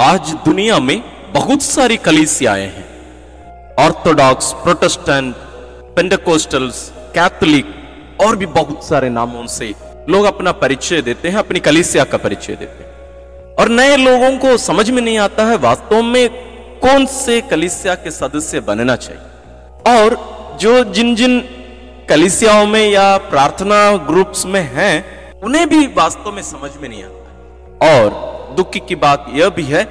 आज दुनिया में बहुत सारी कलीसियाएं हैं। ऑर्थोडॉक्स, प्रोटेस्टेंट, पेंटेकोस्टल्स, कैथोलिक और भी बहुत सारे नामों से लोग अपना परिचय देते हैं, अपनी कलीसिया का परिचय देते हैं। और नए लोगों को समझ में नहीं आता है वास्तव में कौन से कलीसिया के सदस्य बनना चाहिए। और जो जिन जिन कलीसियाओं में या प्रार्थना ग्रुप्स में हैं उन्हें भी वास्तव में समझ में नहीं आता। और दुख की बात यह भी है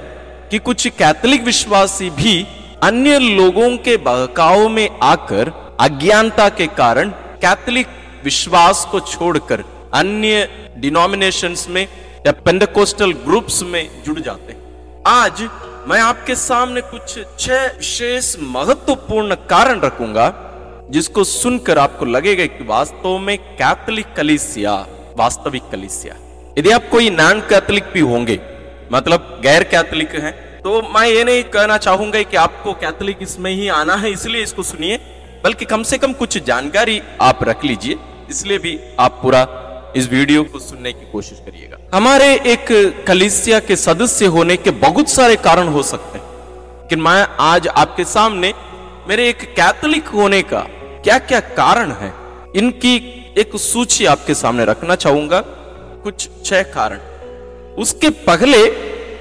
कि कुछ कैथोलिक विश्वासी भी अन्य लोगों के बहकाव में आकर अज्ञानता के कारण कैथोलिक विश्वास को छोड़कर अन्य डिनोमिनेशंस में या पेंटेकोस्टल ग्रुप्स में जुड़ जाते हैं। आज मैं आपके सामने कुछ 6 विशेष महत्वपूर्ण कारण रखूंगा जिसको सुनकर आपको लगेगा कि वास्तव में कैथोलिक कलीसिया वास्तविक कलीसिया। यदि आप कोई नॉन कैथोलिक भी होंगे, मतलब गैर कैथोलिक हैं, तो मैं ये नहीं कहना चाहूंगा कि आपको कैथोलिक इसमें ही आना है इसलिए इसको सुनिए, बल्कि कम से कम कुछ जानकारी आप रख लीजिए। इसलिए भी आप पूरा इस वीडियो को सुनने की कोशिश करिएगा। हमारे एक कलीसिया के सदस्य होने के बहुत सारे कारण हो सकते हैं, लेकिन मैं आज आपके सामने मेरे एक कैथोलिक होने का क्या क्या कारण है इनकी एक सूची आपके सामने रखना चाहूंगा। कुछ 6 कारण। उसके पहले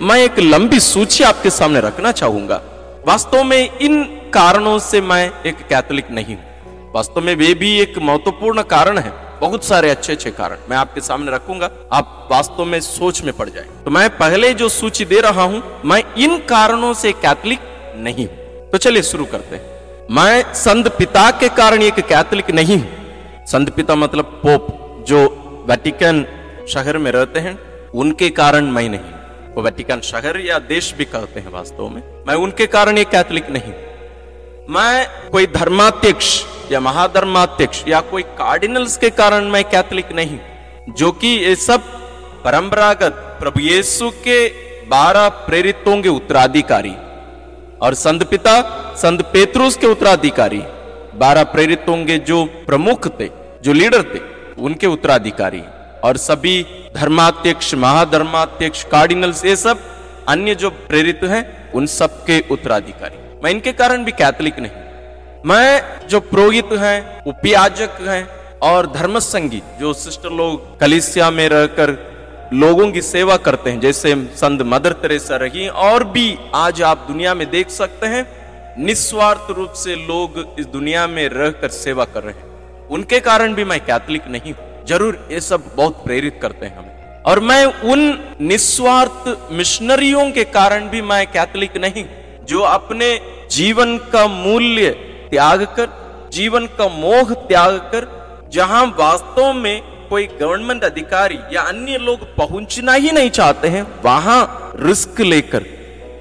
मैं एक लंबी सूची आपके सामने रखना चाहूंगा। वास्तव में इन कारणों से मैं एक कैथोलिक नहीं हूं। वास्तव में वे भी एक महत्वपूर्ण कारण है। बहुत सारे अच्छे कारण मैं आपके सामने रखूंगा, आप वास्तव में सोच में पड़ जाए। तो मैं पहले जो सूची दे रहा हूं, मैं इन कारणों से कैथोलिक नहीं हूं। तो चलिए शुरू करते हैं। मैं संत पिता के कारण एक कैथोलिक नहीं हूं। संत पिता मतलब पोप, जो वेटिकन शहर में रहते हैं, उनके कारण मैं नहीं। वो वेटिकन शहर या देश भी कहते हैं, वास्तव में मैं उनके कारण एक कैथोलिक नहीं। मैं कोई धर्माध्यक्ष या महाधर्माध्यक्ष या कोई कार्डिनल्स के कारण मैं कैथोलिक नहीं, जो कि ये सब परंपरागत प्रभु यीशु के 12 प्रेरितों के उत्तराधिकारी और संत पिता संत पेत्रुस के उत्तराधिकारी, 12 प्रेरितों के जो प्रमुख थे, जो लीडर थे, उनके उत्तराधिकारी, और सभी धर्माध्यक्ष, महाधर्माध्यक्ष, कार्डिनल्स, ये सब अन्य जो प्रेरित हैं उन सब के उत्तराधिकारी। मैं इनके कारण भी कैथोलिक नहीं। मैं जो पुरोहित हैं, उपयाजक हैं और धर्मसंगी, जो सिस्टर लोग कलीसिया में रहकर लोगों की सेवा करते हैं, जैसे संत मदर तेरेसा रही, और भी आज आप दुनिया में देख सकते हैं निस्वार्थ रूप से लोग इस दुनिया में रहकर सेवा कर रहे हैं, उनके कारण भी मैं कैथोलिक नहीं हूं। जरूर ये सब बहुत प्रेरित करते हैं हमें, और मैं उन निस्वार्थ मिशनरियों के कारण भी मैं कैथोलिक नहीं, जो अपने जीवन का मूल्य त्याग कर, जीवन का मोह त्याग कर, जहां वास्तव में कोई गवर्नमेंट अधिकारी या अन्य लोग पहुंचना ही नहीं चाहते हैं, वहां रिस्क लेकर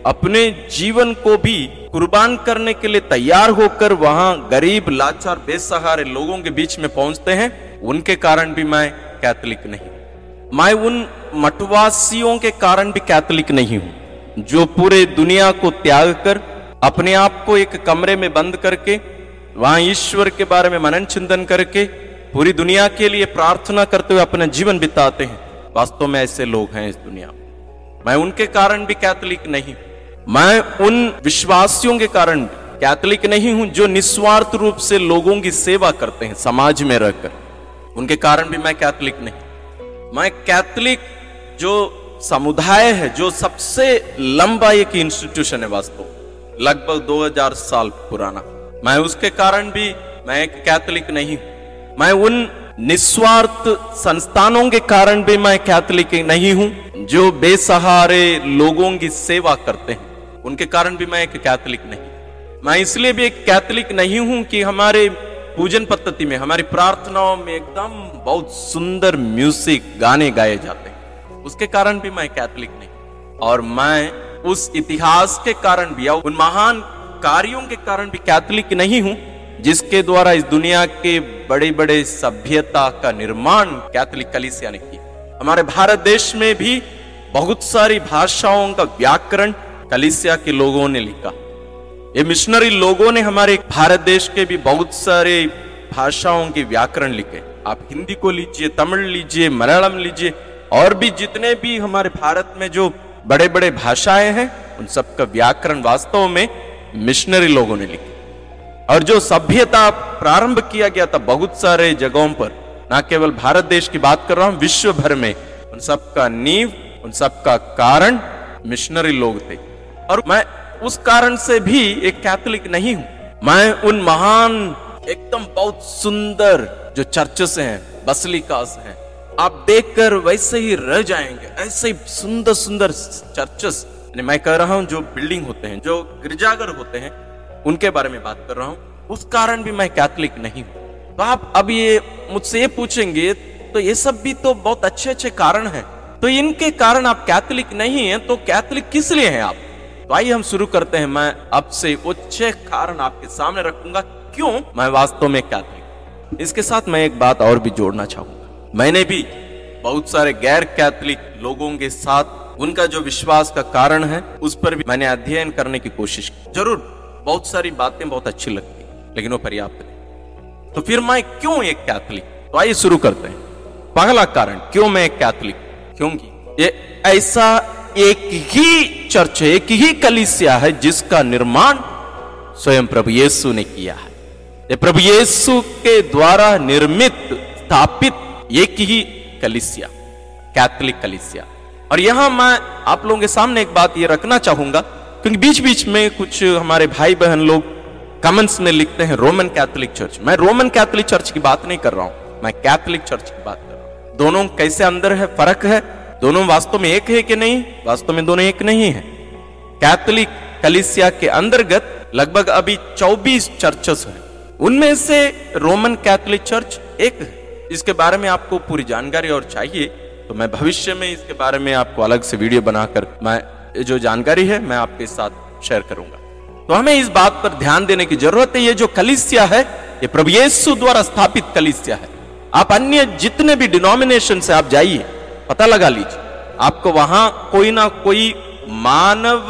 अपने जीवन को भी कुर्बान करने के लिए तैयार होकर वहां गरीब, लाचार, बेसहारे लोगों के बीच में पहुंचते हैं, उनके कारण भी मैं कैथोलिक नहीं। मैं उन मठवासियों के कारण भी कैथोलिक नहीं हूं, जो पूरे दुनिया को त्याग कर अपने आप को एक कमरे में बंद करके वहां ईश्वर के बारे में मनन चिंतन करके पूरी दुनिया के लिए प्रार्थना करते हुए अपना जीवन बिताते हैं। वास्तव में ऐसे लोग हैं इस दुनिया में। मैं उनके कारण भी कैथोलिक नहीं। मैं उन विश्वासियों के कारण कैथोलिक नहीं हूं जो निस्वार्थ रूप से लोगों की सेवा करते हैं समाज में रहकर, उनके कारण भी मैं कैथोलिक नहीं। मैं कैथोलिक जो समुदाय है, जो सबसे लंबा एक इंस्टीट्यूशन है, वास्तव लगभग 2000 साल पुराना, मैं उसके कारण भी मैं एक कैथोलिक नहीं। मैं उन निस्वार्थ संस्थानों के कारण भी मैं कैथोलिक नहीं हूं जो बेसहारे लोगों की सेवा करते हैं, उनके कारण भी मैं एक कैथोलिक नहीं। मैं इसलिए भी एक कैथोलिक नहीं हूं कि हमारे पूजन पद्धति में, हमारी प्रार्थनाओं में एकदम बहुत सुंदर म्यूजिक, गाने गाए जाते हैं, उसके कारण भी मैं कैथोलिक नहीं। और मैं उस इतिहास के कारण भी या उन महान कार्यों के कारण भी कैथोलिक नहीं हूं जिसके द्वारा इस दुनिया के बड़े बड़े सभ्यता का निर्माण कैथोलिक कलीसिया ने किया। हमारे भारत देश में भी बहुत सारी भाषाओं का व्याकरण कलीसिया के लोगों ने लिखा। ये मिशनरी लोगों ने हमारे भारत देश के भी बहुत सारे भाषाओं के व्याकरण लिखे। आप हिंदी को लीजिए, तमिल लीजिए, मलयालम लीजिए, और भी जितने भी हमारे भारत में जो बड़े बड़े भाषाएं हैं, उन सब का व्याकरण वास्तव में मिशनरी लोगों ने लिखी। और जो सभ्यता प्रारंभ किया गया था बहुत सारे जगहों पर, ना केवल भारत देश की बात कर रहा हूं, विश्व भर में, उन सब का नींव, उन सब का कारण मिशनरी लोग थे। और मैं उस कारण से भी एक कैथोलिक नहीं हूं। मैं उन महान एकदम बहुत सुंदर जो चर्चेस हैं, बसलिकास हैं, आप देखकर वैसे ही रह जाएंगे। ऐसे ही सुंदर सुंदर चर्चेस, मैं कह रहा हूं जो बिल्डिंग होते हैं, जो गिरजाघर होते हैं, उनके बारे में बात कर रहा हूं। उस कारण भी मैं कैथोलिक नहीं हूं। तो आप अब ये मुझसे ये पूछेंगे तो ये सब भी तो बहुत अच्छे अच्छे कारण हैं, तो इनके कारण आप कैथोलिक नहीं हैं, तो कैथोलिक किस लिए हैं आप? तो आइए हम शुरू करते हैं। मैं अब से वो 6 कारण आपके सामने रखूंगा क्यों मैं वास्तव में कैथोलिक। इसके साथ मैं एक बात और भी जोड़ना चाहूंगा। मैंने भी बहुत सारे गैर कैथोलिक लोगों के साथ उनका जो विश्वास का कारण है उस पर भी मैंने अध्ययन करने की कोशिश की। जरूर बहुत सारी बातें बहुत अच्छी लगती, लेकिन वो पर्याप्त नहीं। तो फिर मैं क्यों एक कैथोलिक? तो आइए शुरू करते हैं। पहला कारण क्यों मैं एक कैथोलिक, क्योंकि ये ऐसा एक ही चर्च है, एक ही कलीसिया है जिसका निर्माण स्वयं प्रभु यीशु ने किया है। ये प्रभु यीशु के द्वारा निर्मित स्थापित एक ही कलीसिया, कैथोलिक कलीसिया। और यहां मैं आप लोगों के सामने एक बात ये रखना चाहूंगा, क्योंकि बीच बीच में कुछ हमारे भाई बहन लोग कमेंट्स में लिखते हैं रोमन कैथोलिक चर्च। मैं रोमन कैथोलिक चर्च की बात नहीं कर रहा हूं, मैं कैथोलिक चर्च की बात कर रहा हूं। दोनों कैसे अंदर है, फर्क है, दोनों वास्तव में एक है कि नहीं? वास्तव में दोनों एक नहीं है। कैथोलिक कलीसिया के अंतर्गत लगभग अभी 24 चर्चेस हैं, उनमें से रोमन कैथोलिक चर्च एक है। इसके बारे में आपको पूरी जानकारी और चाहिए तो मैं भविष्य में इसके बारे में आपको अलग से वीडियो बनाकर मैं जो जानकारी है मैं आपके साथ शेयर करूंगा। तो हमें इस बात पर ध्यान देने की जरूरत है, ये जो कलीसिया है ये प्रभु यीशु द्वारा स्थापित कलीसिया है। आप अन्य जितने भी डिनोमिनेशन से आप जाइए, पता लगा लीजिए, आपको वहां कोई ना कोई मानव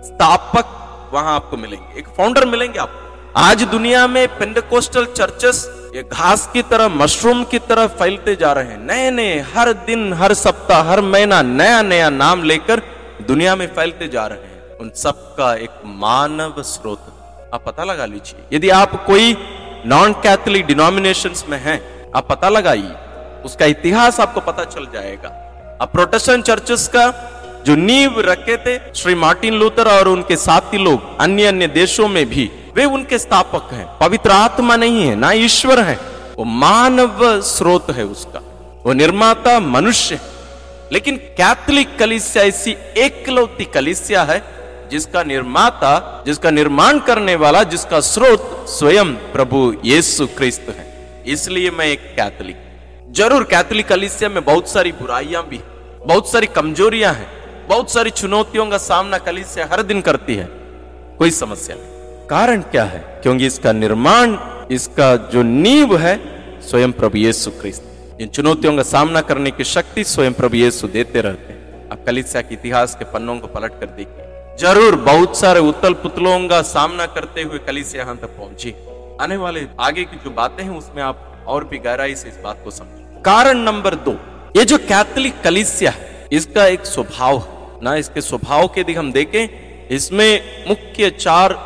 स्थापक वहां आपको मिलेंगे, एक फाउंडर मिलेंगे आपको। आज दुनिया में पेंटेकोस्टल चर्चेस ये घास की तरह, मशरूम की तरह फैलते जा रहे हैं। नए नए हर दिन, हर सप्ताह, हर महीना नया नया नाम लेकर दुनिया में फैलते जा रहे हैं। उन सब का एक मानव स्रोत आप पता लगा लीजिए। यदि आप कोई नॉन कैथोलिक डिनोमिनेशंस में हैं, आप पता लगाइए, उसका इतिहास आपको पता चल जाएगा। अब प्रोटेस्टेंट चर्चेस का जो नींव रखे थे श्री मार्टिन लूथर और उनके साथी लोग अन्य अन्य देशों में भी, वे उनके स्थापक हैं। पवित्र आत्मा नहीं है, ना ईश्वर है, वो मानव स्रोत है उसका, वो निर्माता मनुष्य है। लेकिन कैथोलिक कलीसिया ऐसी एकलौती कलीसिया है जिसका निर्माता, जिसका निर्माण करने वाला, जिसका स्रोत स्वयं प्रभु यीशु क्रिस्त है। इसलिए मैं एक कैथोलिक। जरूर कैथोलिक कलीसिया में बहुत सारी बुराइयां भी, बहुत सारी कमजोरियां हैं, बहुत सारी चुनौतियों का सामना कलीसिया हर दिन करती है, कोई समस्या नहीं। कारण क्या है? क्योंकि इसका निर्माण, इसका जो नींव है स्वयं प्रभु यीशु क्रिस्त। इन चुनौतियों का सामना करने की शक्ति स्वयं प्रभु यीशु देते रहते हैं। आप कलीसिया के इतिहास के पन्नों को पलट कर देखिए, जरूर बहुत सारे उतल पुतलों का सामना करते हुए कलीसिया यहां तक पहुंची। आने वाले आगे की जो बातें हैं उसमें आप और भी गहराई से इस बात को समझें। कारण नंबर 2, ये जो कैथोलिक कलीसिया है इसका एक स्वभाव है ना। इसके स्वभाव के यदि हम देखें, इसमें मुख्य 4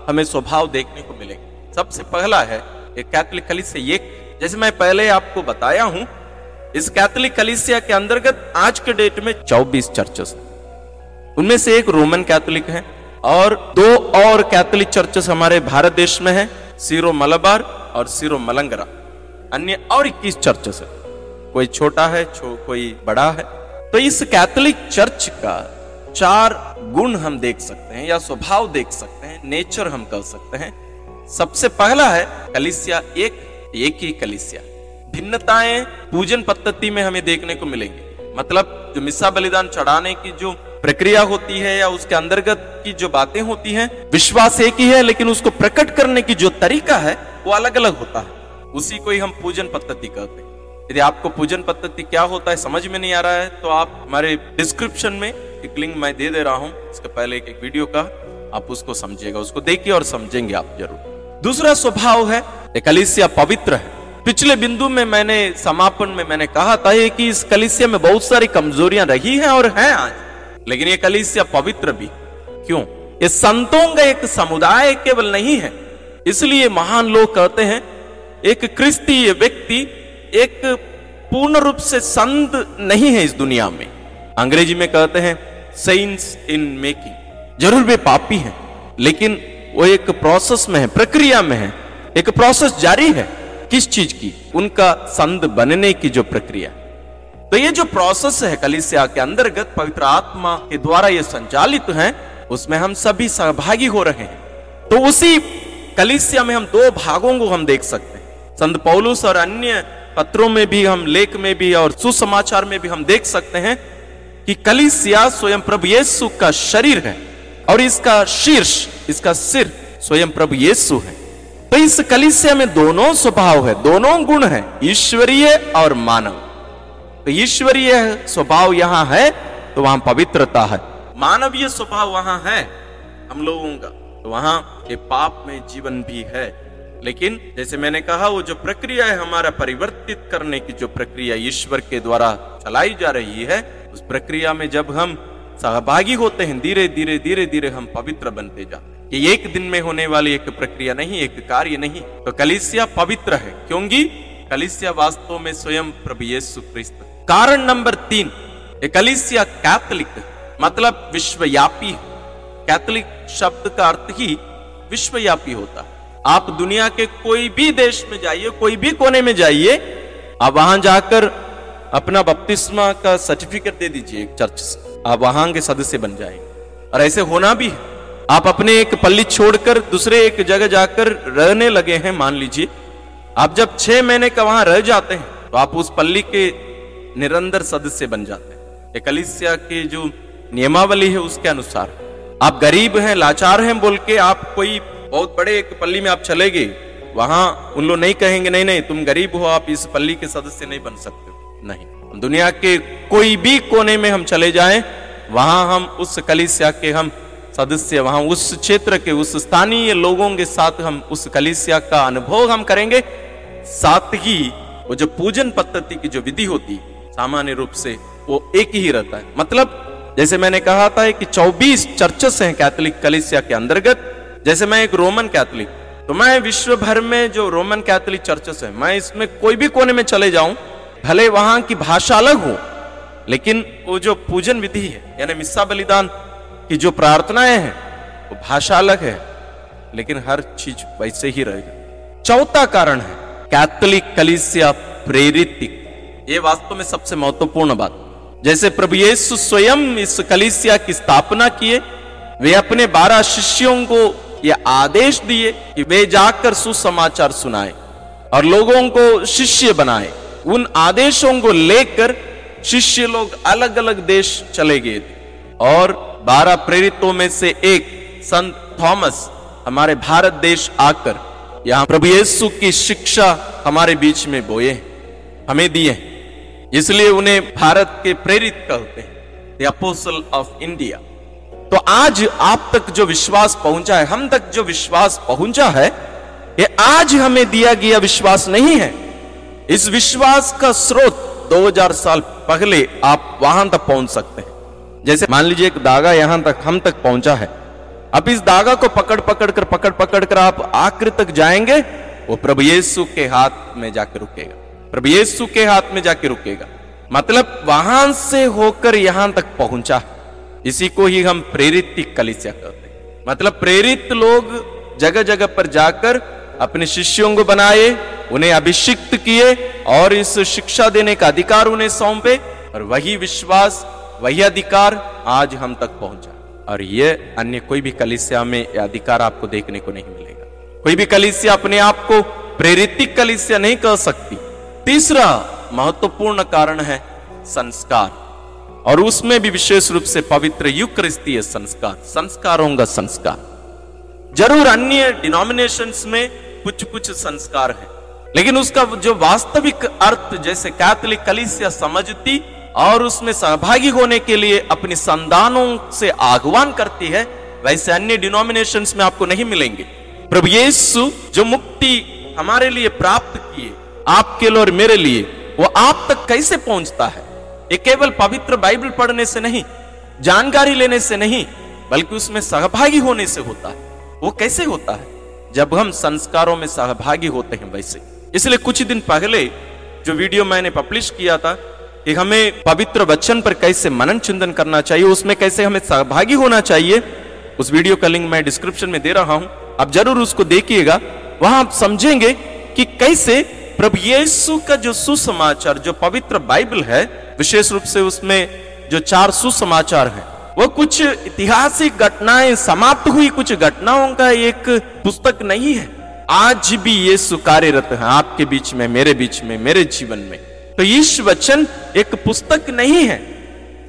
हमें स्वभाव देखने को मिलेंगे। सबसे पहला है एक कैथोलिक कलीसिया, जैसे मैं पहले आपको बताया हूं, इस कैथोलिक कलीसिया के अंतर्गत आज के डेट में 24 चर्चेस हैं। उनमें से एक रोमन कैथोलिक है और 2 और कैथोलिक चर्चेस हमारे भारत देश में है, सीरो मलबार और सीरो मलंगरा। अन्य और 21 चर्चेस है, कोई छोटा है, कोई बड़ा है। तो इस कैथोलिक चर्च का 4 गुण हम देख सकते हैं या स्वभाव देख सकते हैं, नेचर हम कह सकते हैं। सबसे पहला है कलीसिया एक ही कलीसिया। भिन्नताएं पूजन पद्धति में हमें देखने को मिलेंगे, मतलब जो मिस्सा बलिदान चढ़ाने की जो प्रक्रिया होती है या उसके अंतर्गत की जो बातें होती हैं, विश्वास एक ही है, लेकिन उसको प्रकट करने की जो तरीका है वो अलग अलग होता है। उसी को ही हम पूजन पद्धति कहते हैं। यदि आपको पूजन पद्धति क्या होता है समझ में नहीं आ रहा है तो आप हमारे डिस्क्रिप्शन में एक लिंक मैं दे रहा हूं, इसके पहले एक वीडियो का, आप उसको समझिएगा, उसको देखिए और समझेंगे आप जरूर। दूसरा स्वभाव है कलीसिया पवित्र है। पिछले बिंदु में समापन में मैंने कहा था कि इस कलीसिया में बहुत सारी कमजोरियां रही हैं और हैं आज, लेकिन ये कलीसिया पवित्र भी। क्यों? ये संतों का एक समुदाय केवल नहीं है। इसलिए महान लोग कहते हैं एक क्रिस्तीय व्यक्ति एक पूर्ण रूप से संत नहीं है इस दुनिया में। अंग्रेजी में कहते हैं सेंट्स इन मेकिंग। जरूर वे पापी हैं, लेकिन वो एक प्रोसेस में है, प्रक्रिया में है, एक प्रोसेस जारी है। किस चीज की? उनका संत बनने की जो प्रक्रिया। तो ये जो प्रोसेस है कलीसिया के अंतर्गत पवित्र आत्मा के द्वारा ये संचालित है, उसमें हम सभी सहभागी हो रहे हैं। तो उसी कलीसिया में हम दो भागों को हम देख सकते हैं। संत पौलुस और अन्य पत्रों में भी, हम लेख में भी और सुसमाचार में भी हम देख सकते हैं कि कलीसिया स्वयं प्रभु यीशु का शरीर है और इसका शीर्ष, इसका सिर स्वयं प्रभु यीशु है। तो इस कलीसिया में दोनों स्वभाव है, दोनों गुण है, ईश्वरीय और मानव। तो ईश्वरीय स्वभाव यहां है तो वहां पवित्रता है, मानवीय स्वभाव वहां है हम लोगों का, तो वहां ये पाप में जीवन भी है। लेकिन जैसे मैंने कहा, वो जो प्रक्रिया है हमारा परिवर्तित करने की, जो प्रक्रिया ईश्वर के द्वारा चलाई जा रही है, उस प्रक्रिया में जब हम सहभागी होते हैं, धीरे धीरे धीरे धीरे हम पवित्र बनते जाते हैं। ये एक दिन में होने वाली एक प्रक्रिया नहीं, एक कार्य नहीं। तो कलीसिया पवित्र है क्योंकि कलीसिया वास्तव में स्वयं प्रभु यीशु क्रिस्त। कारण नंबर 3, कलीसिया कैथोलिक मतलब विश्वव्यापी। कैथोलिक शब्द का अर्थ ही विश्वव्यापी होता है। आप दुनिया के कोई भी देश में जाइए, कोई भी कोने में जाइए, आप वहां जाकर अपना बपतिस्मा का सर्टिफिकेट दे दीजिए एक चर्च से, आप वहां के सदस्य बन जाएंगे। और ऐसे होना भी है। आप अपने एक पल्ली छोड़कर दूसरे एक जगह जाकर रहने लगे हैं, मान लीजिए आप जब 6 महीने का वहां रह जाते हैं तो आप उस पल्ली के निरंतर सदस्य बन जाते हैं। एक कलीसिया के जो नियमावली है उसके अनुसार आप गरीब हैं, लाचार हैं बोल के आप कोई बहुत बड़े एक पल्ली में आप चले गए, वहां उन लोग नहीं कहेंगे नहीं नहीं तुम गरीब हो, आप इस पल्ली के सदस्य नहीं बन सकते। नहीं, दुनिया के कोई भी कोने में हम चले जाएं, वहां हम उस कलीसिया के हम सदस्य, वहां उस क्षेत्र के उस स्थानीय लोगों के साथ हम उस कलीसिया का अनुभव हम करेंगे। साथ ही वो जो पूजन पद्धति की जो विधि होती सामान्य रूप से वो एक ही रहता है। मतलब जैसे मैंने कहा था कि 24 चर्चेस हैं कैथोलिक कलीसिया के अंतर्गत। जैसे मैं एक रोमन कैथोलिक, तो मैं विश्व भर में जो रोमन कैथोलिक चर्चेस है, मैं इसमें कोई भी कोने में चले जाऊं, भले वहां की भाषा अलग हो, लेकिन वो जो पूजन विधि है यानी मिस्सा बलिदान की जो प्रार्थनाएं हैं वो भाषा अलग है, लेकिन हर चीज वैसे ही रहेगा। चौथा कारण है कैथोलिक कलीसिया प्रेरित। ये वास्तव में सबसे महत्वपूर्ण बात। जैसे प्रभु यीशु स्वयं इस कलीसिया की स्थापना किए, वे अपने 12 शिष्यों को यह आदेश दिए कि वे जाकर सुसमाचार सुनाए और लोगों को शिष्य बनाए। उन आदेशों को लेकर शिष्य लोग अलग अलग देश चले गए थे और 12 प्रेरितों में से एक संत थॉमस हमारे भारत देश आकर यहां प्रभु यीशु की शिक्षा हमारे बीच में बोए, हमें दिए, इसलिए उन्हें भारत के प्रेरित कहते हैं, द अपोस्टल ऑफ इंडिया। तो आज आप तक जो विश्वास पहुंचा है, हम तक जो विश्वास पहुंचा है, ये आज हमें दिया गया विश्वास नहीं है। इस विश्वास का स्रोत 2000 साल पहले आप वहां तक पहुंच सकते हैं। जैसे मान लीजिए एक धागा यहां तक हम तक पहुंचा है, अब इस धागा को पकड़ पकड़ कर आप आखिर तक जाएंगे, वो प्रभु यीशु के हाथ में जाके रुकेगा, प्रभु यीशु के हाथ में जाके रुकेगा। मतलब वहां से होकर यहां तक पहुंचा, इसी को ही हम प्रेरित कलीसिया कहते हैं। मतलब प्रेरित लोग जगह जगह पर जाकर अपने शिष्यों को बनाए, उन्हें अभिषिक्त किए और इस शिक्षा देने का अधिकार उन्हें सौंपे, और वही विश्वास, वही अधिकार आज हम तक पहुंचा। और ये अन्य कोई भी कलीसिया में यह अधिकार आपको देखने को नहीं मिलेगा। कोई भी कलीसिया अपने आप को प्रेरित कलीसिया नहीं कह सकती। तीसरा महत्वपूर्ण कारण है संस्कार, और उसमें भी विशेष रूप से पवित्र यूकरिस्तीय संस्कार, संस्कारों का संस्कार। जरूर अन्य डिनोमिनेशंस में कुछ कुछ संस्कार है, लेकिन उसका जो वास्तविक अर्थ जैसे कैथोलिक कलीसिया समझती और उसमें सहभागी होने के लिए अपनी संतानों से आह्वान करती है, वैसे अन्य डिनोमिनेशंस में आपको नहीं मिलेंगे। प्रभु यीशु जो मुक्ति हमारे लिए प्राप्त किए, आपके लिए और मेरे लिए, वो आप तक कैसे पहुंचता है? ये केवल पवित्र बाइबल पढ़ने से नहीं, जानकारी लेने से नहीं बल्कि उसमें सहभागी होने से होता है। वो कैसे होता है? जब हम संस्कारों में सहभागी होते हैं वैसे। इसलिए कुछ दिन पहले जो वीडियो मैंने पब्लिश किया था कि हमें पवित्र वचन पर कैसे मनन चिंतन करना चाहिए, उसमें कैसे हमें सहभागी होना चाहिए, उस वीडियो का लिंक मैं डिस्क्रिप्शन में दे रहा हूं, आप जरूर उसको देखिएगा। वहां आप समझेंगे कि कैसे प्रभु यीशु का जो सुसमाचार, जो पवित्र बाइबल है, विशेष रूप से उसमें जो 4 सुसमाचार हैं, वो कुछ ऐतिहासिक घटनाएं, समाप्त हुई कुछ घटनाओं का एक पुस्तक नहीं है। आज भी यीशु कार्यरत है आपके बीच में, मेरे बीच में, मेरे जीवन में। तो इस वचन एक पुस्तक नहीं है,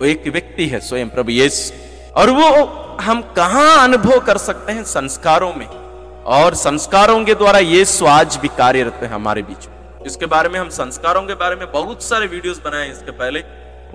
वो एक व्यक्ति है, स्वयं प्रभु यीशु। और वो हम कहां अनुभव कर सकते हैं? संस्कारों में। और संस्कारों के द्वारा यीशु आज भी कार्यरत है हमारे बीच में। इसके बारे में हम संस्कारों के बारे में बहुत सारे वीडियोस बनाए इसके पहले,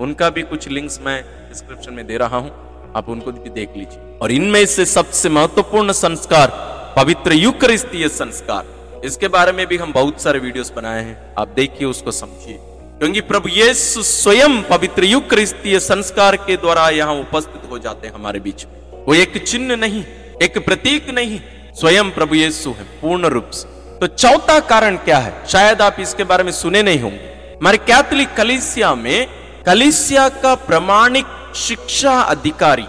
उनका भी कुछ लिंक्स मैं डिस्क्रिप्शन में दे रहा हूं, आप उनको भी देख लीजिए। और इनमें से सबसे महत्वपूर्ण संस्कार पवित्र यूकरिस्तीय संस्कार, इसके बारे में भी हम बहुत सारे वीडियोस बनाए हैं, आप देखिए, उसको समझिए। क्योंकि प्रभु यीशु स्वयं पवित्र यूकरिस्तीय संस्कार के द्वारा यहां उपस्थित हो जाते हैं हमारे बीच में। वो एक चिन्ह नहीं, एक प्रतीक नहीं, स्वयं प्रभु यीशु है पूर्ण रूप से। तो चौथा कारण क्या है? शायद आप इसके बारे में सुने नहीं होंगे। हमारे कैथोलिक कलीसिया में कलीसिया का प्रमाणिक शिक्षा अधिकारी,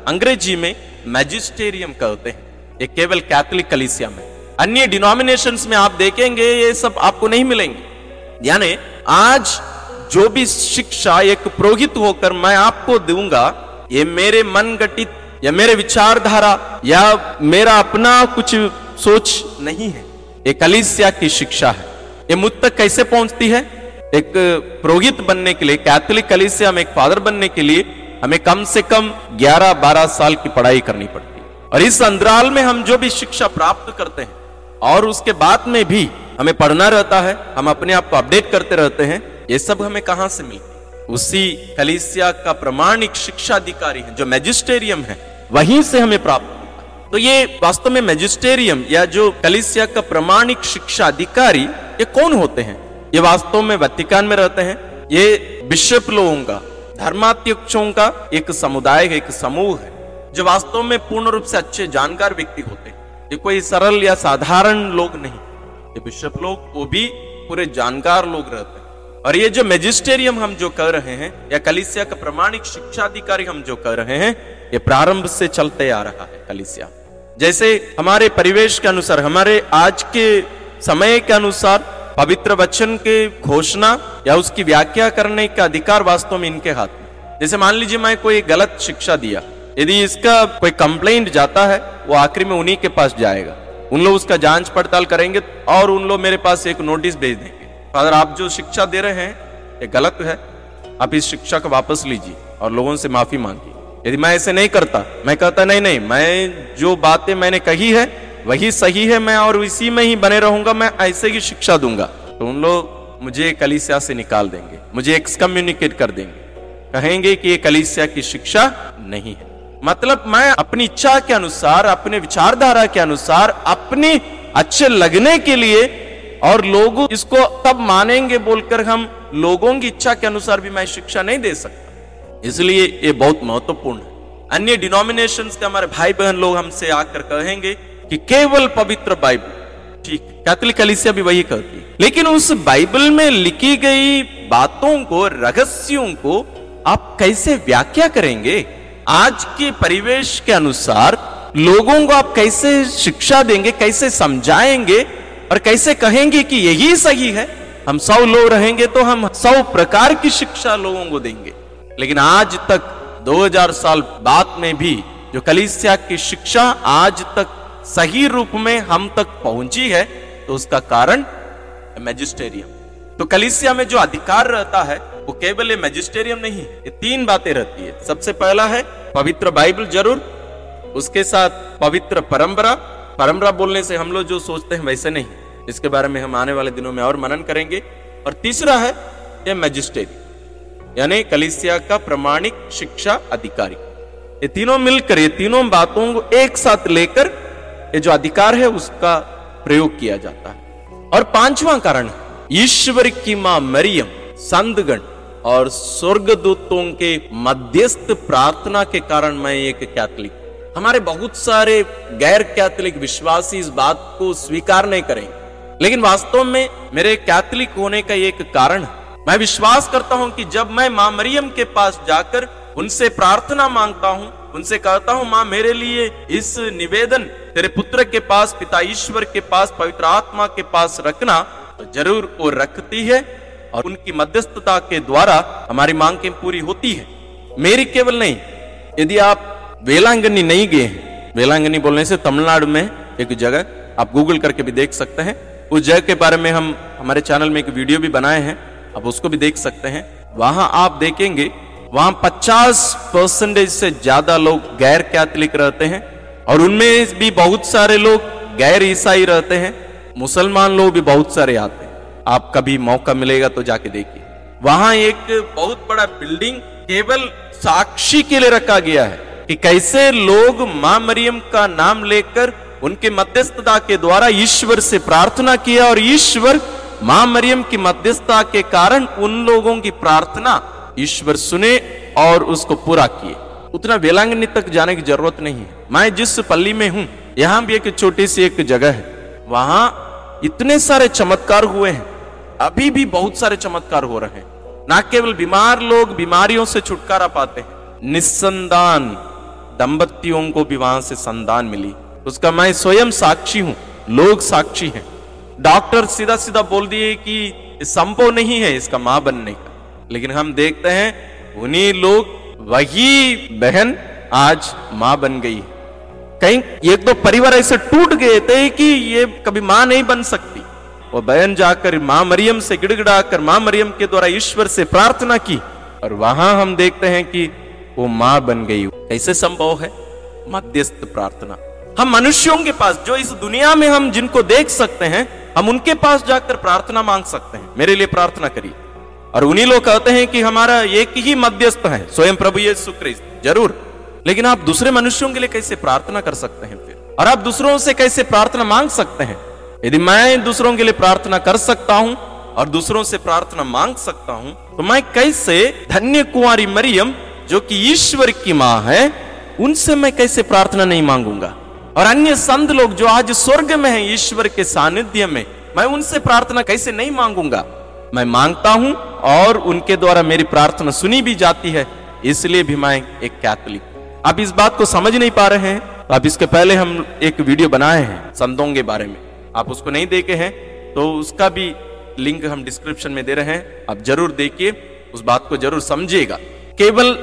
अंग्रेजी में मैजिस्टेरियम कहते हैं, ये केवल कैथोलिक कलीसिया में। अन्य डिनोमिनेशंस में आप देखेंगे ये सब आपको नहीं मिलेंगे। यानी आज जो भी शिक्षा एक पुरोहित होकर मैं आपको दूंगा, ये मेरे मन गठित या मेरे विचारधारा या मेरा अपना कुछ सोच नहीं है, ये कलीसिया की शिक्षा है। ये मुझ तक कैसे पहुंचती है? एक पुरोहित बनने के लिए, कैथोलिक कलीसिया में एक फादर बनने के लिए हमें कम से कम 11-12 साल की पढ़ाई करनी पड़ती है। और इस अंतराल में हम जो भी शिक्षा प्राप्त करते हैं और उसके बाद में भी हमें पढ़ना रहता है, हम अपने आप को अपडेट करते रहते हैं, ये सब हमें कहां से मिलती है? उसी कलीसिया का प्रमाणिक शिक्षा अधिकारी है जो मैजिस्टेरियम है, वहीं से हमें प्राप्त होता है। तो ये वास्तव में मैजिस्टेरियम या जो कलीसिया का प्रमाणिक शिक्षा अधिकारी, ये कौन होते हैं? ये वास्तव में वतिकान में रहते हैं। ये बिशप लोगों का, धर्माध्यक्षों का एक समुदाय है, एक समूह है, जो वास्तव में पूर्ण रूप से अच्छे जानकार व्यक्ति होते हैं। ये कोई सरल या साधारण लोग नहीं, ये बिशप लोग वो भी पूरे जानकार लोग रहते हैं। और ये जो मैजिस्टेरियम हम जो कर रहे हैं या कलीसिया का प्रमाणिक शिक्षा अधिकारी हम जो कर रहे हैं, ये प्रारंभ से चलते आ रहा है कलीसिया। जैसे हमारे परिवेश के अनुसार, हमारे आज के समय के अनुसार पवित्र वचन के घोषणा या उसकी व्याख्या करने का अधिकार वास्तव में इनके हाथ में। जैसे मान लीजिए मैं कोई गलत शिक्षा दिया, यदि इसका कोई कंप्लेंट जाता है, वो आखिरी में उन्हीं के पास जाएगा। उन लोग उसका जांच पड़ताल करेंगे और उन लोग मेरे पास एक नोटिस भेज देंगे, फादर आप जो शिक्षा दे रहे हैं ये गलत है, आप इस शिक्षा को वापस लीजिए और लोगों से माफी मांगिए। यदि मैं ऐसे नहीं करता, मैं कहता नहीं, मैं जो बातें मैंने कही है वही सही है, मैं और इसी में ही बने रहूंगा, मैं ऐसे ही शिक्षा दूंगा, तो उन लोग मुझे कलीसिया से निकाल देंगे, मुझे एक्सकम्युनिकेट कर देंगे, कहेंगे कि ये कलीसिया की शिक्षा नहीं है। मतलब मैं अपनी इच्छा के अनुसार, अपने विचारधारा के अनुसार, अपने अच्छे लगने के लिए और लोग इसको तब मानेंगे बोलकर हम लोगों की इच्छा के अनुसार भी मैं शिक्षा नहीं दे सकता। इसलिए ये बहुत महत्वपूर्ण है। अन्य डिनोमिनेशंस के हमारे भाई बहन लोग हमसे आकर कहेंगे कि केवल पवित्र बाइबल, ठीक, कैथोलिक कलीसिया भी वही कहती है, लेकिन उस बाइबल में लिखी गई बातों को, रहस्यों को आप कैसे व्याख्या करेंगे? आज के परिवेश के अनुसार लोगों को आप कैसे शिक्षा देंगे, कैसे समझाएंगे और कैसे कहेंगे कि यही सही है? हम 100 लोग रहेंगे तो हम 100 प्रकार की शिक्षा लोगों को देंगे, लेकिन आज तक 2000 साल बाद में भी जो कलीसिया की शिक्षा आज तक सही रूप में हम तक पहुंची है, तो उसका कारण मैजिस्टेरियम। तो कलीसिया में जो अधिकार रहता है वो केवल मैजिस्टेरियम नहीं है, ये 3 बातें रहती है। सबसे पहला है पवित्र बाइबल जरूर, उसके साथ पवित्र परंपरा। परंपरा बोलने से हम लोग जो सोचते हैं वैसे नहीं, इसके बारे में हम आने वाले दिनों में और मनन करेंगे। और तीसरा है ये मैजिस्टेरियम, यानी कलीसिया का प्रमाणिक शिक्षा अधिकारी। ये तीनों मिलकर, ये तीनों बातों को एक साथ लेकर ये जो अधिकार है उसका प्रयोग किया जाता है। और 5वां कारण है ईश्वर की मां मरियम, संतगण, और स्वर्गदूतों के मध्यस्थ प्रार्थना के कारण मैं एक कैथोलिक। हमारे बहुत सारे गैर कैथोलिक विश्वासी इस बात को स्वीकार नहीं करेंगे, लेकिन वास्तव में मेरे कैथोलिक होने का एक कारण है। मैं विश्वास करता हूं कि जब मैं मां मरियम के पास जाकर उनसे प्रार्थना मांगता हूं, उनसे कहता हूं मां मेरे लिए इस निवेदन तेरे पुत्र के पास, पिता ईश्वर के पास, पवित्र आत्मा के पास रखना, तो जरूर वो रखती है और उनकी मध्यस्थता के द्वारा हमारी मांगें पूरी होती है। मेरी केवल नहीं, यदि आप वेलांगनी नहीं गए हैं, वेलांगनी बोलने से तमिलनाडु में एक जगह आप गूगल करके भी देख सकते हैं, उस जगह के बारे में हम हमारे चैनल में एक वीडियो भी बनाए हैं, आप उसको भी देख सकते हैं। वहां आप देखेंगे वहां 50% से ज्यादा लोग गैर कैथोलिक रहते हैं और उनमें भी बहुत सारे लोग गैर ईसाई रहते हैं। मुसलमान लोग भी बहुत सारे आते हैं। आप कभी मौका मिलेगा तो जाके देखिए। वहां एक बहुत बड़ा बिल्डिंग केवल साक्षी के लिए रखा गया है कि कैसे लोग मां मरियम का नाम लेकर उनके मध्यस्थता के द्वारा ईश्वर से प्रार्थना किया और ईश्वर मां मरियम की मध्यस्थता के कारण उन लोगों की प्रार्थना ईश्वर सुने और उसको पूरा किए। उतना वेलांगनी तक जाने की जरूरत नहीं है। मैं जिस पल्ली में हूं, यहां भी एक छोटी सी एक जगह है, वहां इतने सारे चमत्कार हुए हैं, अभी भी बहुत सारे चमत्कार हो रहे हैं। ना केवल बीमार लोग बीमारियों से छुटकारा पाते हैं, निस्संतान दंपतियों को भी वहां से संतान मिली, उसका मैं स्वयं साक्षी हूं, लोग साक्षी हैं। डॉक्टर सीधा सीधा बोल दिए कि संभव नहीं है इसका मां बनने का, लेकिन हम देखते हैं उन्हीं लोग, वही बहन आज मां बन गई। कहीं एक दो परिवार ऐसे टूट गए थे कि ये कभी मां नहीं बन सकती, वो बहन जाकर मां मरियम से गिड़गिड़ाकर मां मरियम के द्वारा ईश्वर से प्रार्थना की और वहां हम देखते हैं कि वो मां बन गई। कैसे संभव है? मध्यस्थ प्रार्थना। हम मनुष्यों के पास, जो इस दुनिया में हम जिनको देख सकते हैं, हम उनके पास जाकर प्रार्थना मांग सकते हैं, मेरे लिए प्रार्थना करिए। और उन्हीं लोग कहते हैं कि हमारा एक ही मध्यस्थ है, स्वयं प्रभु यीशु ख्रिस्त। जरूर, लेकिन आप दूसरे मनुष्यों के लिए कैसे प्रार्थना कर सकते हैं फिर? और आप दूसरों से कैसे प्रार्थना मांग सकते हैं? यदि मैं दूसरों के लिए प्रार्थना कर सकता हूं और दूसरों से प्रार्थना मांग सकता हूं, तो मैं कैसे धन्य कुंवारी मरियम जो कि ईश्वर की मां है, उनसे मैं कैसे प्रार्थना नहीं मांगूंगा? और अन्य संत लोग जो आज स्वर्ग में हैं ईश्वर के सानिध्य में, मैं उनसे प्रार्थना कैसे नहीं मांगूंगा? मैं मांगता हूं और उनके द्वारा मेरी प्रार्थना सुनी भी जाती है, इसलिए भी मैं एक कैथोलिक। आप इस बात को समझ नहीं पा रहे हैं, तो आप इसके पहले हम एक वीडियो बनाए हैं संतों के बारे में, आप उसको नहीं देखे हैं तो उसका भी लिंक हम डिस्क्रिप्शन में दे रहे हैं, आप जरूर देखिए, उस बात को जरूर समझिएगा। केवल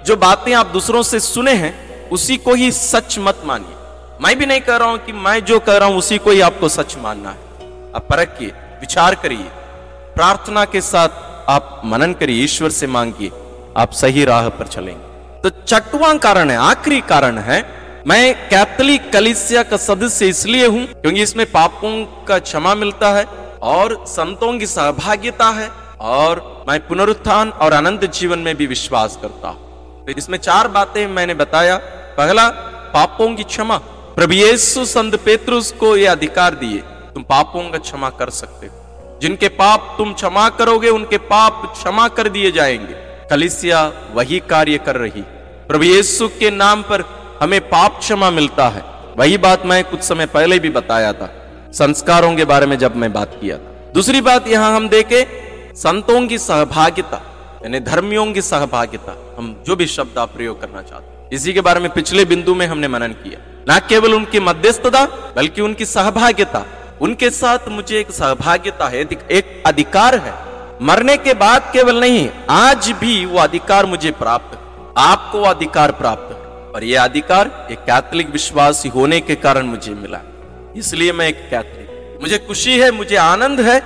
जो बातें आप दूसरों से सुने हैं उसी को ही सच मत मानिए। मैं भी नहीं कह रहा हूं कि मैं जो कह रहा हूं उसी को ही आपको सच मानना है। आप परखिए, विचार करिए, प्रार्थना के साथ आप मनन करिए, ईश्वर से मांगिए, आप सही राह पर चलेंगे। तो छठवां कारण है, आखिरी कारण है, मैं कैथोलिक कलीसिया का सदस्य इसलिए हूं क्योंकि इसमें पापों का क्षमा मिलता है और संतों की सहभागिता है, और मैं पुनरुत्थान और अनंत जीवन में भी विश्वास करता हूं। तो इसमें 4 बातें मैंने बताया। पहला, पापों की क्षमा। प्रभु यीशु संत पेतरुस को यह अधिकार दिए, तुम पापों का क्षमा कर सकते हो। जिनके पाप तुम क्षमा करोगे उनके पाप क्षमा कर दिए जाएंगे। कलीसिया वही कार्य कर रही। प्रभु यीशु के नाम पर हमें पाप क्षमा मिलता है। वही बात मैं कुछ समय पहले भी बताया था, संस्कारों के बारे में जब मैं बात किया था। दूसरी बात यहां हम देखें, संतों की सहभागिता, यानी धर्मियों की सहभागिता। हम जो भी शब्द आप प्रयोग करना चाहते हैं, इसी के बारे में पिछले बिंदु में हमने मनन किया। न केवल उनकी मध्यस्थता बल्कि उनकी सहभागिता, उनके साथ मुझे एक सहभागिता है, एक अधिकार है। मरने के बाद केवल नहीं, आज भी वो अधिकार मुझे प्राप्त है, आपको अधिकार प्राप्त है। और यह अधिकार एक कैथोलिक विश्वासी होने के कारण मुझे मिला, इसलिए मैं एक कैथोलिक। मुझे खुशी है, मुझे आनंद है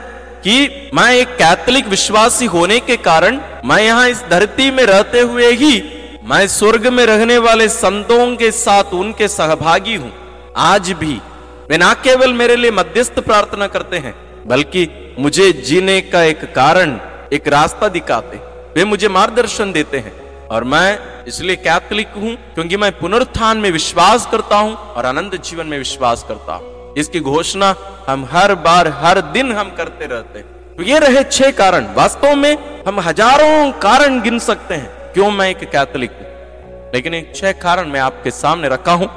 कि मैं एक कैथोलिक विश्वासी होने के कारण मैं यहां इस धरती में रहते हुए ही मैं स्वर्ग में रहने वाले संतों के साथ उनके सहभागी हूं। आज भी वे न केवल मेरे लिए मध्यस्थ प्रार्थना करते हैं, बल्कि मुझे जीने का एक कारण, एक रास्ता दिखाते, वे मुझे मार्गदर्शन देते हैं। और मैं इसलिए कैथोलिक हूं क्योंकि मैं पुनरुत्थान में विश्वास करता हूं और अनंत जीवन में विश्वास करता हूं। इसकी घोषणा हम हर बार, हर दिन हम करते रहते हैं। तो ये रहे 6 कारण। वास्तव में हम हजारों कारण गिन सकते हैं क्यों मैं एक कैथोलिक हूं, लेकिन एक 6 कारण मैं आपके सामने रखा हूं।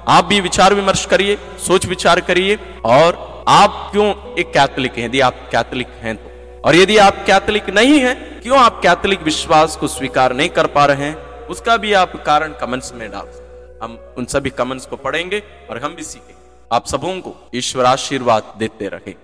आप भी विचार विमर्श करिए, सोच विचार करिए, और आप क्यों एक कैथोलिक हैं, यदि आप कैथोलिक हैं तो। और यदि आप कैथोलिक नहीं हैं, क्यों आप कैथोलिक विश्वास को स्वीकार नहीं कर पा रहे हैं, उसका भी आप कारण कमेंट्स में डाल सकते। हम उन सभी कमेंट्स को पढ़ेंगे और हम भी सीखेंगे। आप सबों को ईश्वर आशीर्वाद देते रहे।